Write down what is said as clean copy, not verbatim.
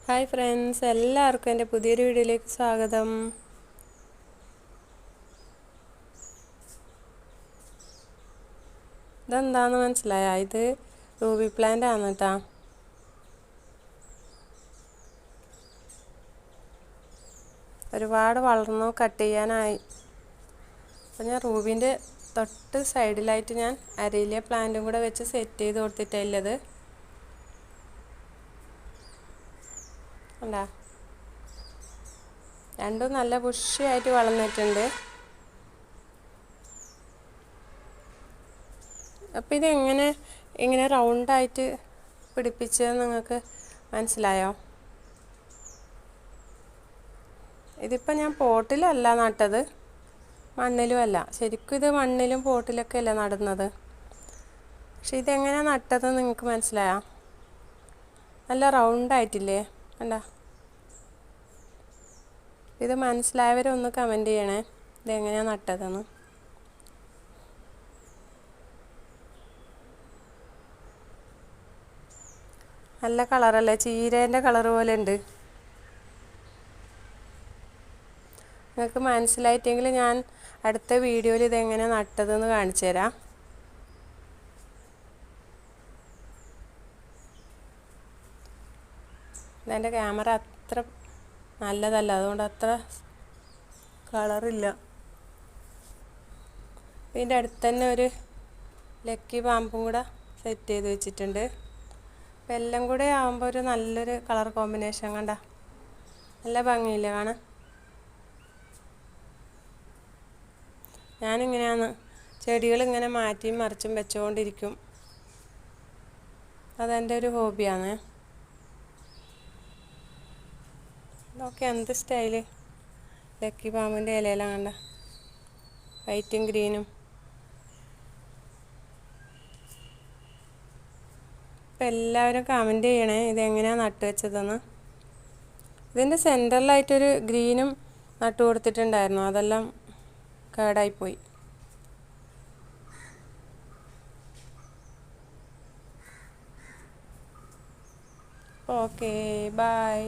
Hi friends, എല്ലാവർക്കും എൻ്റെ പുതിയൊരു വീഡിയോയിലേക്ക് സ്വാഗതം. ഇതെന്താണെന്ന് മനസ്സിലായോ? ഇത് റൂബി പ്ലാന്റ് ആണ് കേട്ടോ. ഒരുപാട് വളർന്നു, കട്ട് ചെയ്യാനായി. അപ്പോൾ ഞാൻ റൂബിൻ്റെ തൊട്ട് സൈഡിലായിട്ട് ഞാൻ അരയിലെ പ്ലാന്റും കൂടെ വെച്ച് സെറ്റ് ചെയ്ത് കൊടുത്തിട്ടുള്ളത്. കണ്ടാ, രണ്ടും നല്ല ബുഷിയായിട്ട് വളർന്നിട്ടുണ്ട്. അപ്പോൾ ഇങ്ങനെ റൗണ്ടായിട്ട് പിടിപ്പിച്ചത് നിങ്ങൾക്ക് മനസ്സിലായോ? ഇതിപ്പോൾ ഞാൻ പോട്ടിലല്ല നട്ടത്, മണ്ണിലുമല്ല. ശരിക്കും ഇത് മണ്ണിലും പോട്ടിലൊക്കെ അല്ല നടുന്നത്. പക്ഷെ ഇതെങ്ങനെയാണ് നട്ടതെന്ന് നിങ്ങൾക്ക് മനസ്സിലായോ? നല്ല റൗണ്ടായിട്ടില്ലേ? കണ്ടാ, ഇത് മനസ്സിലായവരൊന്ന് കമൻറ്റ് ചെയ്യണേ, ഇതെങ്ങനെയാണ് നട്ടതെന്ന്. നല്ല കളറല്ലേ, ചീരേൻ്റെ കളർ പോലെ ഉണ്ട്. നിങ്ങൾക്ക് മനസ്സിലായിട്ടെങ്കിൽ ഞാൻ അടുത്ത വീഡിയോയിൽ ഇതെങ്ങനെയാണ് നട്ടതെന്ന് കാണിച്ചു തരാം. ഇതെൻ്റെ ക്യാമറ അത്ര നല്ലതല്ല, അതുകൊണ്ട് അത്ര കളറില്ല. ഇതിൻ്റെ അടുത്ത് തന്നെ ഒരു ലക്കി പാമ്പും കൂടെ സെറ്റ് ചെയ്ത് വെച്ചിട്ടുണ്ട്. അപ്പം എല്ലാം കൂടെ ആകുമ്പോൾ ഒരു നല്ലൊരു കളർ കോമ്പിനേഷൻ. കണ്ട, നല്ല ഭംഗിയില്ലേ കാണാൻ? ഞാനിങ്ങനെയാണ് ചെടികളിങ്ങനെ മാറ്റിയും മറിച്ചും വെച്ചുകൊണ്ടിരിക്കും. അതെൻ്റെ ഒരു ഹോബിയാണ്. ഇതൊക്കെ എന്ത് സ്റ്റൈല്! ലക്കി പാമ്പിൻ്റെ ഇലയെല്ലാം കണ്ട, വൈറ്റും ഗ്രീനും. അപ്പം എല്ലാവരും കമൻറ്റ് ചെയ്യണേ, ഇതെങ്ങനെയാണ് നട്ടു വെച്ചതെന്ന്. ഇതിൻ്റെ സെൻറ്ററിലായിട്ടൊരു ഗ്രീനും നട്ടു കൊടുത്തിട്ടുണ്ടായിരുന്നു, അതെല്ലാം കേടായിപ്പോയി. Okay, by.